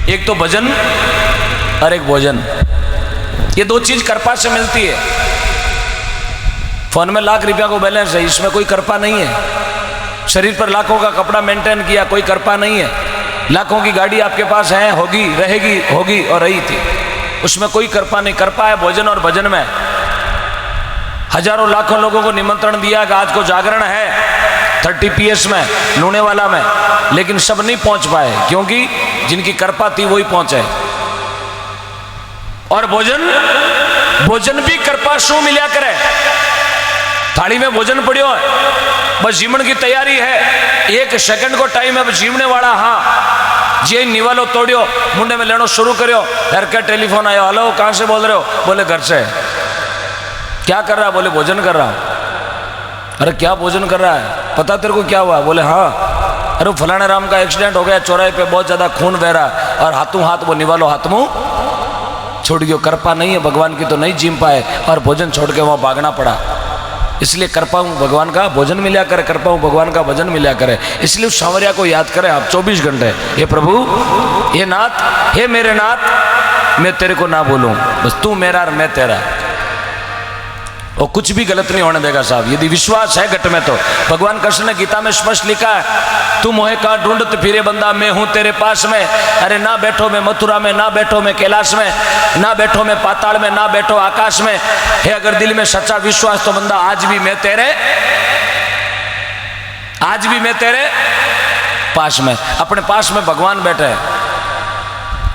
एक तो भजन और एक भोजन, ये दो चीज कृपा से मिलती है। फोन में लाख रुपया को बैलेंस है, इसमें कोई कृपा नहीं है। शरीर पर लाखों का कपड़ा मेंटेन किया, कोई कृपा नहीं है। लाखों की गाड़ी आपके पास है, होगी, रहेगी, होगी और रही थी, उसमें कोई कृपा नहीं। कृपा है भोजन और भजन में। हजारों लाखों लोगों को निमंत्रण दिया कि आज को जागरण है 30 PS में, लूणेवाला में, लेकिन सब नहीं पहुंच पाए, क्योंकि जिनकी कृपा थी वही पहुंचे। और भोजन, भोजन भी कृपा शू मिला करे। थाली में भोजन पड़ियो है, बस जीवन की तैयारी है, 1 सेकंड को टाइम है, बस जीवने वाला। हाँ जी, निवालो तोड़ियो, मुंडे में लेनो शुरू करियो। घर का टेलीफोन आयो, हेलो कहां से बोल रहे हो? बोले घर से। क्या कर रहा है? बोले भोजन कर रहा हूं। अरे क्या भोजन कर रहा है? पता तेरे को क्या हुआ? बोले हाँ, अरे फलाने राम का एक्सीडेंट हो गया, चौराहे पे बहुत ज्यादा खून बह रहा है, और हाथों हाथ वो निवालो हाथ मुंह छोड़ गयो। कृपा नहीं है भगवान की तो नहीं जीम पाए, और भोजन छोड़ के वहां भागना पड़ा। इसलिए कृपा हूं भगवान का भोजन मिला करे, कृपा हूं भगवान का भजन मिला करे। इसलिए उस सांवरिया को याद करें आप 24 घंटे, हे प्रभु, हे नाथ, हे मेरे नाथ, मैं तेरे को ना बोलूं, बस तू मेरा और मैं तेरा। और कुछ भी गलत नहीं होने देगा साहब, यदि विश्वास है घट में तो। भगवान कृष्ण ने गीता में स्पष्ट लिखा है, तू मोहे कहाँ ढूंढत फिरे बंदा, मैं हूं तेरे पास में। अरे ना बैठो मैं मथुरा में, ना बैठो मैं कैलाश में, ना बैठो मैं पाताल में, ना बैठो आकाश में। है अगर दिल में सच्चा विश्वास तो बंदा आज भी मैं तेरे, आज भी मैं तेरे पास में। अपने पास में भगवान बैठे हैं।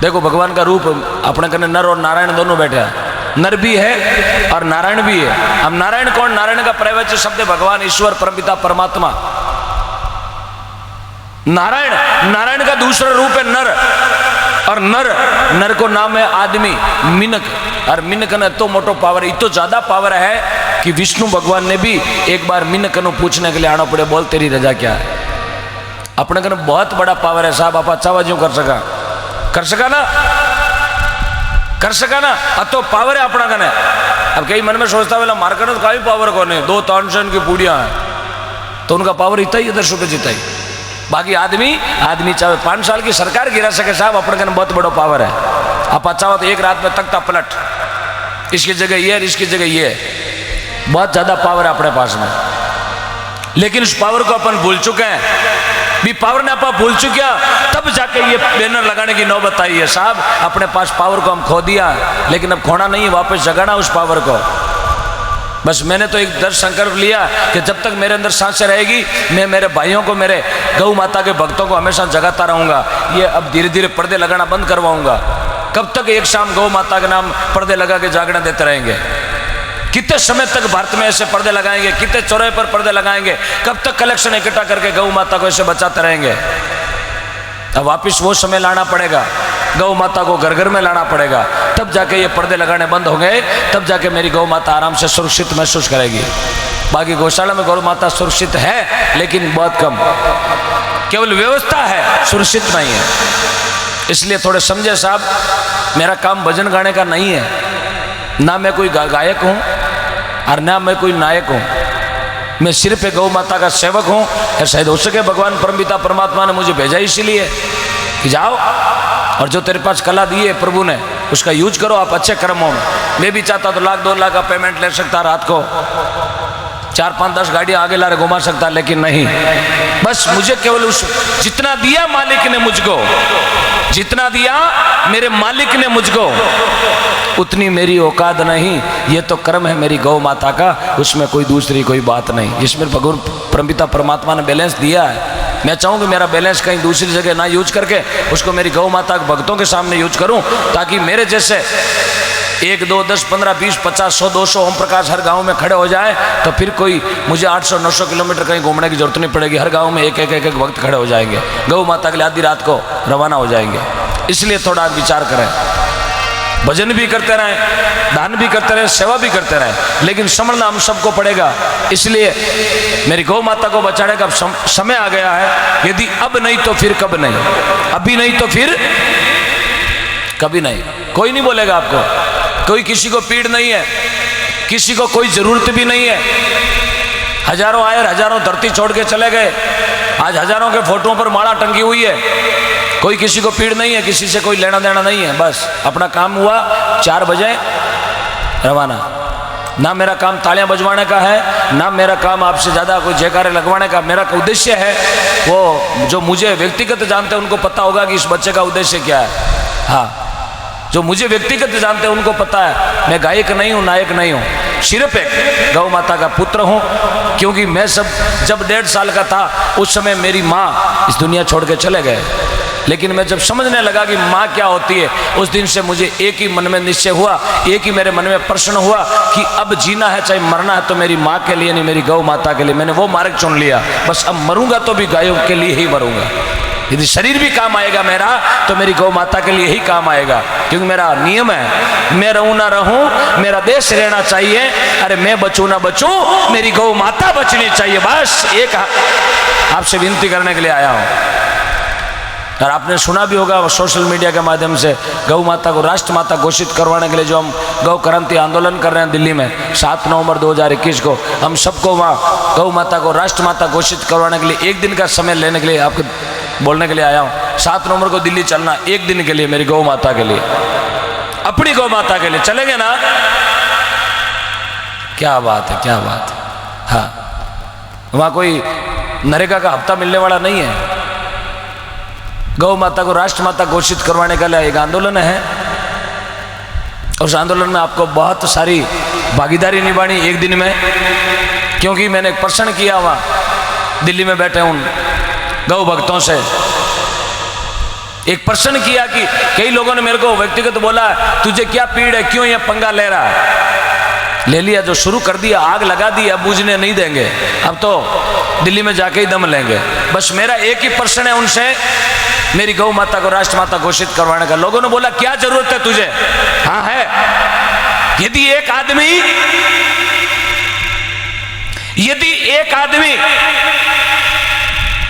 देखो भगवान का रूप अपने कने नर और नारायण दोनों बैठे हैं। नर भी है और नारायण भी है। अब नारायण कौन? नारायण का प्रवचन शब्द है भगवान ईश्वर परमपिता परमात्मा। नारायण, नारायण का दूसरा रूप है नर, और नर, नर को नाम है आदमी, मिनक। और मिनक ने तो मोटो पावर, इतो ज्यादा पावर है कि विष्णु भगवान ने भी एक बार मिनक को पूछने के लिए आना पड़े, बोल तेरी रजा क्या है। अपने कने बहुत बड़ा पावर है साहब, आप अच्छा बाजू कर सका, कर सका ना, कर सका ना, अब तो पावर है अपना कने। अब कई मन में सोचता है मार करने तो काफी पावर कौन है, 2 तानसेन की पूड़ियां हैं तो उनका पावर इतना ही है, 10 रुपये जीता ही। बाकी आदमी, आदमी चाहे 5 साल की सरकार गिरा सके साहब, अपने कने बहुत बड़ा पावर है। आप अच्छा हो तो एक रात में तख्ता पलट, इसकी जगह ये, इसकी जगह ये, बहुत ज्यादा पावर है अपने पास में। लेकिन उस पावर को अपन भूल चुके हैं। भी पावर ने आप भूल चुके, तब जाके ये बैनर लगाने की नौबत आई है साहब। अपने पास पावर को हम खो दिया, लेकिन अब खोना नहीं है, वापस जगाना उस पावर को। बस मैंने तो एक दृढ़ संकल्प लिया कि जब तक मेरे अंदर सांसें रहेगी, मैं मेरे भाइयों को, मेरे गौ माता के भक्तों को हमेशा जगाता रहूंगा। ये अब धीरे धीरे पर्दे लगाना बंद करवाऊंगा। कब तक एक शाम गौ माता के नाम पर्दे लगा के जागरण देते रहेंगे? कितने समय तक भारत में ऐसे पर्दे लगाएंगे? कितने चौराहे पर पर्दे लगाएंगे? कब तक कलेक्शन इकट्ठा करके गौ माता को ऐसे बचाते रहेंगे? अब वापिस वो समय लाना पड़ेगा, गौ माता को घर घर में लाना पड़ेगा, तब जाके ये पर्दे लगाने बंद हो गए, तब जाके मेरी गौ माता आराम से सुरक्षित महसूस करेगी। बाकी गौशाला में गौ माता सुरक्षित है, लेकिन बहुत कम, केवल व्यवस्था है, सुरक्षित नहीं है। इसलिए थोड़े समझे साहब, मेरा काम भजन गाने का नहीं है, ना मैं कोई गायक हूँ और ना मैं कोई नायक हूँ। मैं सिर्फ एक गौ माता का सेवक हूँ। या शायद हो सके भगवान परमपिता परमात्मा ने मुझे भेजा इसीलिए कि जाओ और जो तेरे पास कला दी है प्रभु ने, उसका यूज करो आप अच्छे कर्मों में। मैं भी चाहता तो 1-2 लाख का पेमेंट ले सकता, रात को 4-5-10 गाड़ियाँ आगे ला रहे घुमा सकता, लेकिन नहीं। बस मुझे केवल उस जितना दिया मालिक ने मुझको, जितना दिया मेरे मालिक ने मुझको, उतनी मेरी औकात नहीं। ये तो कर्म है मेरी गौ माता का, उसमें कोई दूसरी कोई बात नहीं। इसमें भगवान परमपिता परमात्मा ने बैलेंस दिया है। मैं चाहूँगी मेरा बैलेंस कहीं दूसरी जगह ना यूज करके उसको मेरी गौ माता के भक्तों के सामने यूज करूँ, ताकि मेरे जैसे 1, 2, 10, 15, 20, 50, 100, 200 ओम प्रकाश हर गांव में खड़े हो जाए, तो फिर कोई मुझे 800-900 किलोमीटर कहीं घूमने की जरूरत नहीं पड़ेगी। हर गांव में एक भक्त खड़े हो जाएंगे, गौ माता के लिए आधी रात को रवाना हो जाएंगे। इसलिए थोड़ा विचार करें, भजन भी करते रहें, दान भी करते रहें, सेवा भी करते रहें, लेकिन समझना हम सबको पड़ेगा। इसलिए मेरी गौ माता को बचाने का समय आ गया है। यदि अब नहीं तो फिर कब नहीं, अभी नहीं तो फिर कभी नहीं। कोई नहीं बोलेगा आपको, कोई किसी को पीड़ नहीं है, किसी को कोई जरूरत भी नहीं है। हजारों आए, हजारों धरती छोड़ के चले गए। आज हजारों के फोटों पर माला टंगी हुई है, कोई किसी को पीड़ नहीं है, किसी से कोई लेना देना नहीं है। बस अपना काम हुआ, 4 बजे रवाना। ना मेरा काम तालियां बजवाने का है, ना मेरा काम आपसे ज़्यादा कोई जयकारे लगवाने का। मेरा उद्देश्य है, वो जो मुझे व्यक्तिगत जानते हैं उनको पता होगा कि इस बच्चे का उद्देश्य क्या है। हाँ, जो मुझे व्यक्तिगत जानते हैं उनको पता है, मैं गायक नहीं हूँ, नायक नहीं हूँ, सिर्फ एक गौ माता का पुत्र हूँ। क्योंकि मैं जब 1.5 साल का था उस समय मेरी माँ इस दुनिया छोड़ के चले गए। लेकिन मैं जब समझने लगा कि माँ क्या होती है, उस दिन से मुझे एक ही मन में निश्चय हुआ, एक ही मेरे मन में प्रश्न हुआ कि अब जीना है चाहे मरना है तो मेरी माँ के लिए नहीं, मेरी गौ माता के लिए। मैंने वो मार्ग चुन लिया। बस अब मरूंगा तो भी गायों के लिए ही मरूंगा। यदि शरीर भी काम आएगा मेरा तो मेरी गौ माता के लिए ही काम आएगा। क्योंकि मेरा नियम है, मैं रहूं ना रहूं, मेरा देश रहना चाहिए। अरे मैं बचूं ना बचूं, मेरी गौ माता बचनी चाहिए। बस एक आपसे विनती करने के लिए आया हूं। और आपने सुना भी होगा सोशल मीडिया के माध्यम से गौ माता को राष्ट्र माता घोषित करवाने के लिए जो हम गौ क्रांति आंदोलन कर रहे हैं दिल्ली में 7 नवंबर 2021 को, हम सबको वहाँ गौ माता को राष्ट्र माता घोषित करवाने के लिए 1 दिन का समय लेने के लिए आपको बोलने के लिए आया हूँ। 7 नवंबर को दिल्ली चलना, 1 दिन के लिए, मेरी गौ माता के लिए, अपनी गौ माता के लिए चलेंगे ना? क्या बात है, क्या बात है। हाँ, वहाँ कोई नरेगा का हफ्ता मिलने वाला नहीं है। गौ माता को राष्ट्र माता घोषित करवाने का लिए एक आंदोलन है। उस आंदोलन में आपको बहुत सारी भागीदारी निभानी 1 दिन में। क्योंकि मैंने एक प्रश्न किया वहाँ दिल्ली में बैठे उन गौ भक्तों से, एक प्रश्न किया कि कई लोगों ने मेरे को व्यक्तिगत बोला, तुझे क्या पीड़ है, क्यों ये पंगा ले रहा है? ले लिया, जो शुरू कर दिया, आग लगा दी, अब बुझने नहीं देंगे, अब तो दिल्ली में जाके ही दम लेंगे। बस मेरा एक ही प्रश्न है उनसे, मेरी गौ माता को राष्ट्र माता घोषित करवाने का। लोगों ने बोला क्या जरूरत है तुझे? हाँ है। यदि एक आदमी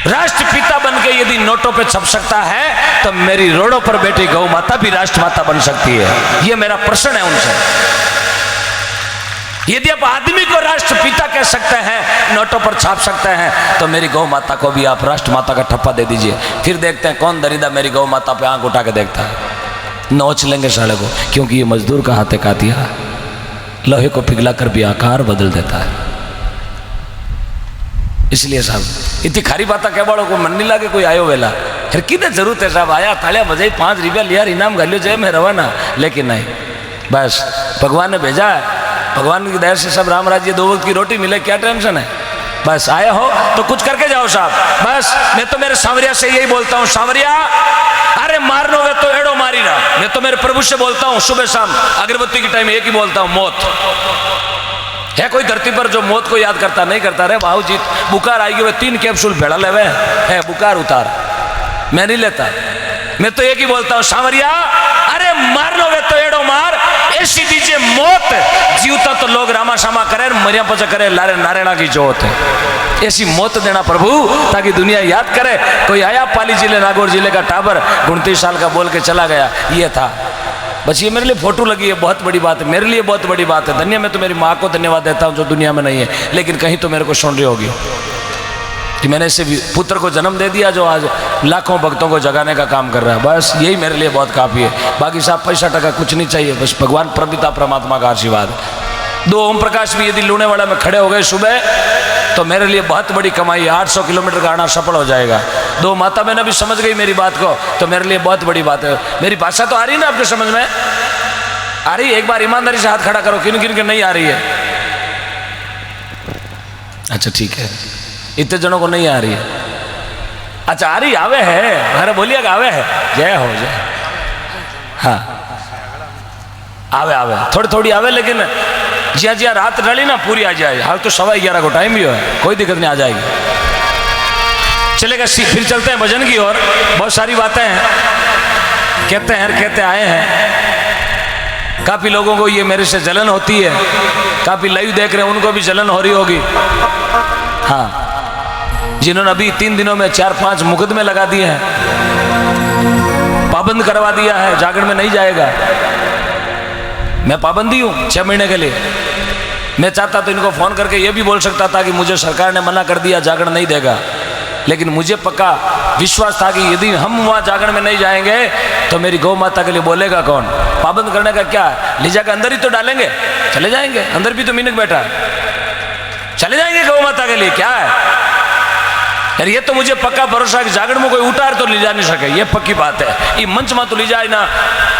राष्ट्रपिता बन के यदि नोटों पे छप सकता है तो मेरी रोडों पर बैठी गौ माता भी राष्ट्र माता बन सकती है। ये मेरा प्रश्न है उनसे। यदि आप आदमी को राष्ट्रपिता कह सकते हैं, नोटों पर छाप सकते हैं, तो मेरी गौ माता को भी आप राष्ट्र माता का ठप्पा दे दीजिए। फिर देखते हैं कौन दरिंदा मेरी गौ माता पे आंख उठा के देखता है। नोच लेंगे साले को, क्योंकि ये मजदूर का हाथे कातिया लोहे को पिघला कर भी आकार बदल देता है। इसलिए साहब इतनी खारी बात कह बाड़ो को मन नहीं लागे कोई आयो वेला, फिर कितने जरूरत है साहब, आया थालिया बजाई 5 रुपया लिया, इनाम गालियो जय मैं रवाना। लेकिन नहीं, बस भगवान ने भेजा है, भगवान की दया से सब राम राज्य 2 वक्त की रोटी मिले, क्या टेंशन है? बस आए हो तो कुछ करके जाओ साहब। बस मैं तो मेरे सांवरिया से यही बोलता हूँ, सांवरिया अरे मारनो वे तो एड़ो मारी ना। मैं तो मेरे प्रभु से बोलता हूँ सुबह शाम अगरबत्ती के टाइम एक ही बोलता हूँ, मौत है। कोई धरती पर जो मौत को याद करता नहीं करता? रे बाबू जी बुखार आएगी, वे 3 कैप्सूल भेड़ा लेवे है, बुखार उतार, मैं नहीं लेता। मैं तो एक ही बोलता हूँ, सांवरिया अरे मार लो वे तो एड़ो मार, ऐसी दीजिए मौत, जीवता तो लोग रामा शामा करे, मरिया पचा करे लारे नारायणा की जोत है। ऐसी मौत देना प्रभु ताकि दुनिया याद करे। कोई आया पाली जिले नागौर जिले का टाबर 29 साल का बोल के चला गया, ये था। बस ये मेरे लिए फोटो लगी है, बहुत बड़ी बात है, मेरे लिए बहुत बड़ी बात है। धन्य, मैं तो मेरी माँ को धन्यवाद देता हूँ जो दुनिया में नहीं है, लेकिन कहीं तो मेरे को सुन रही होगी कि मैंने ऐसे पुत्र को जन्म दे दिया जो आज लाखों भक्तों को जगाने का काम कर रहा है। बस यही मेरे लिए बहुत काफ़ी है। बाकी साहब पैसा टका कुछ नहीं चाहिए, बस भगवान प्रभुता परमात्मा का आशीर्वाद। 2 ओम प्रकाश भी यदि लूने वाला में खड़े हो गए सुबह तो मेरे लिए बहुत बड़ी कमाई है। 800 किलोमीटर का आना सफल हो जाएगा। 2 माता बहनें भी समझ गई मेरी बात को तो मेरे लिए बहुत बड़ी बात है। मेरी भाषा तो आ रही है ना आपके समझ में? आ रही है? एक बार ईमानदारी से हाथ खड़ा करो, किन किन के नहीं आ रही है? अच्छा ठीक है, इतने जनों को नहीं आ रही है। अच्छा आ रही, आवे है, अरे बोलिएगा आवे है, जय हो जय। हाँ आवे आवे, थोड़ी थोड़ी आवे, लेकिन जिया जिया रात डली ना पूरी आ जाए। हाल तो 11:15 को टाइम भी है, कोई दिक्कत नहीं, आ जाएगी। चलेगा, फिर चलते हैं भजन की ओर। बहुत सारी बातें हैं, कहते आए हैं। काफी लोगों को ये मेरे से जलन होती है, काफी लाइव देख रहे हैं उनको भी जलन हो रही होगी। हाँ, जिन्होंने अभी 3 दिनों में 4-5 मुकदमे लगा दिए हैं, पाबंद करवा दिया है, जागरण में नहीं जाएगा। मैं पाबंदी हूँ 6 महीने के लिए। मैं चाहता तो इनको फोन करके ये भी बोल सकता था कि मुझे सरकार ने मना कर दिया, जागरण नहीं देगा, लेकिन मुझे पक्का विश्वास था कि यदि हम वहाँ जागरण में नहीं जाएंगे तो मेरी गौ माता के लिए बोलेगा कौन। पाबंद करने का क्या है, ले जाकर अंदर ही तो डालेंगे, चले जाएंगे, अंदर भी तो मिनक बैठा है, चले जाएंगे गौ माता के लिए, क्या है यार। ये तो मुझे पक्का भरोसा है कि जागरण में कोई उतार तो ले जा नहीं सके, ये पक्की बात है। ये मंच में तो ले जाए ना,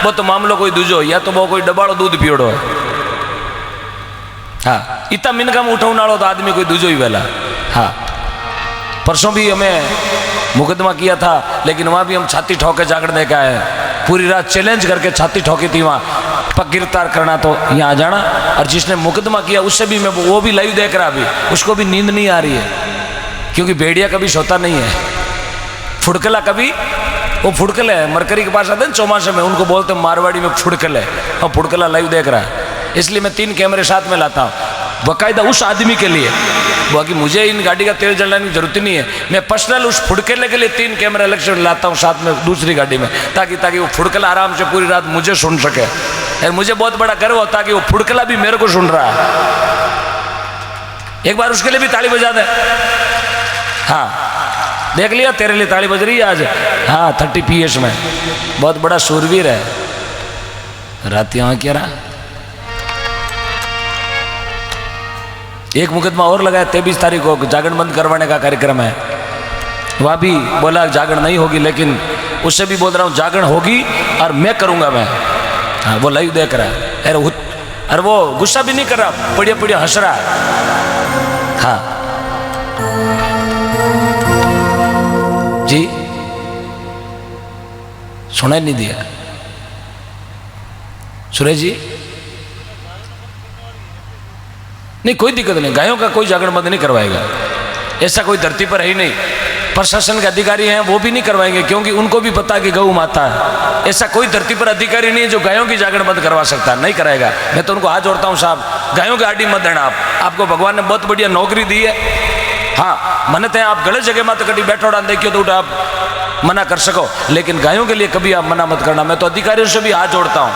वो तो मामलो कोई दूजो, या तो वो कोई डबाड़ो दूध पियोड़ो है। हाँ, इतना मिनका में उठाऊ नाड़ो तो आदमी कोई दूजो ही वेला। हाँ, परसों भी हमें मुकदमा किया था, लेकिन वहाँ भी हम छाती ठोक के जागरण देखा है, पूरी रात चैलेंज करके छाती ठोकी थी वहाँ, पग गिरफ्तार करना तो यहाँ आ जाना। और जिसने मुकदमा किया उससे भी मैं, वो भी लाइव देख रहा, अभी उसको भी नींद नहीं आ रही है, क्योंकि भेड़िया कभी सोता नहीं है, फुड़कला कभी, वो फुड़कले है, मरकरी के पास आते हैं चौमासे में, उनको बोलते हैं मारवाड़ी में फुड़कले, और फुड़कला लाइव देख रहा है। इसलिए मैं 3 कैमरे साथ में लाता हूँ, बाकायदा उस आदमी के लिए, बाकी मुझे इन गाड़ी का तेल जलाने की जरूरत नहीं है, मैं पर्सनल उस फुड़कले के लिए 3 कैमरे अलग से लाता हूँ साथ में दूसरी गाड़ी में, ताकि वो फुड़कला आराम से पूरी रात मुझे सुन सके। और मुझे बहुत बड़ा गर्व होता है कि वो फुड़कला भी मेरे को सुन रहा है। एक बार उसके लिए भी ताली बजा दे। हाँ, देख लिया, तेरे लिए ताली बज रही है आज। हाँ, 30 PS में, बहुत बड़ा शूरवीर है। रात यहाँ क्या रहा, एक मुकदमा और लगाया 23 तारीख को, जागरण बंद करवाने का कार्यक्रम है। वहाँ भी बोला जागरण नहीं होगी, लेकिन उससे भी बोल रहा हूँ जागरण होगी और मैं करूँगा मैं। हाँ, वो लाइव देख रहा है, अरे वो गुस्सा भी नहीं कर रहा, बढ़िया बढ़िया हंस रहा है। हाँ जी, सुनाई नहीं दिया सुरेश जी? नहीं, कोई दिक्कत नहीं, गायों का कोई जागरण बंद नहीं करवाएगा, ऐसा कोई धरती पर है ही नहीं। प्रशासन के अधिकारी हैं वो भी नहीं करवाएंगे, क्योंकि उनको भी पता है कि गौ माता है। ऐसा कोई धरती पर अधिकारी नहीं है जो गायों की जागरण बंद करवा सकता है, नहीं कराएगा। मैं तो उनको हाथ जोड़ता हूँ, साहब गायों की आड़ी मत देना, आपको भगवान ने बहुत बढ़िया नौकरी दी है। हाँ, मन थे आप गलत जगह मत कभी बैठो डाल देखियो तो आप मना कर सको, लेकिन गायों के लिए कभी आप मना मत करना। मैं तो अधिकारियों से भी हाथ जोड़ता हूँ,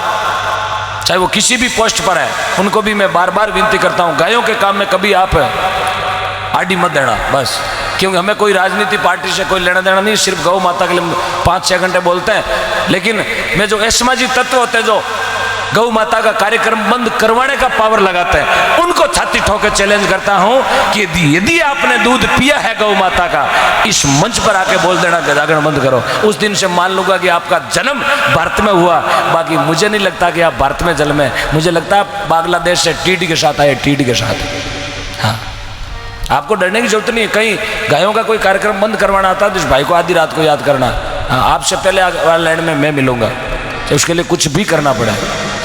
चाहे वो किसी भी पोस्ट पर है, उनको भी मैं बार बार विनती करता हूँ, गायों के काम में कभी आप आड़ी मत देना बस। क्योंकि हमें कोई राजनीति पार्टी से कोई लेना देना नहीं, सिर्फ गौ माता के लिए 5-6 घंटे बोलते हैं। लेकिन मैं जो ऐसमाजी तत्व होते हैं जो गौ माता का कार्यक्रम बंद करवाने का पावर लगाते हैं, उनको छाती ठोके चैलेंज करता हूं कि यदि आपने दूध पिया है गौ माता का, इस मंच पर आके बोल देना जागरण बंद करो। उस दिन से मान लूंगा कि आपका जन्म भारत में हुआ। बाकी मुझे नहीं लगता कि आप भारत में जन्मे, मुझे लगता है बांग्लादेश से टीडी के साथ आए, टीडी के साथ। हाँ, आपको डरने की जरूरत नहीं है। कहीं गायों का कोई कार्यक्रम बंद करवाना आता है तो इस भाई को आधी रात को याद करना। हाँ, आपसे पहले वाले लाइन में मैं मिलूंगा, तो उसके लिए कुछ भी करना पड़ा।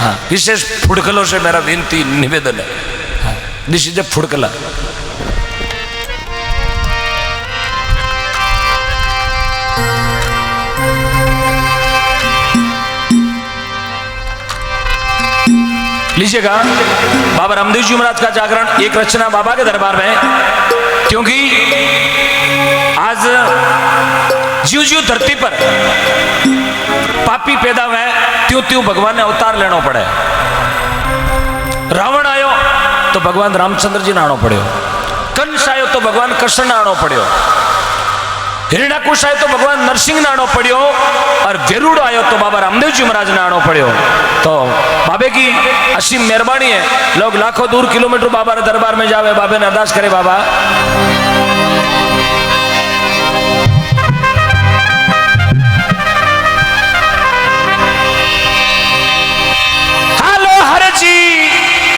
हाँ, विशेष फुड़कलों से मेरा विनती निवेदन है। हाँ, दिस इज ए फुड़कला। लीजिएगा, बाबा रामदेव जी महाराज का जागरण एक रचना बाबा के दरबार में, क्योंकि आज जीव जीव धरती पर पापी पैदा हुए, त्यों त्यों भगवान ने अवतार लेना पड़े। रावण आयो तो भगवान रामचंद्र जी ने आनो पड़ो, कंस आयो तो भगवान कृष्ण ने आनो पड़ो, हिरण्याकुश आयो तो भगवान नरसिंह ने आनो पड़ो, और वेरुड़ आयो तो बाबा रामदेव जी महाराज ने आनो पड़ो। तो बाबे की असीम मेहरबानी है, लोग लाखों दूर किलोमीटर बाबा के दरबार में जावे, बाबे ने अरदास करे, बाबा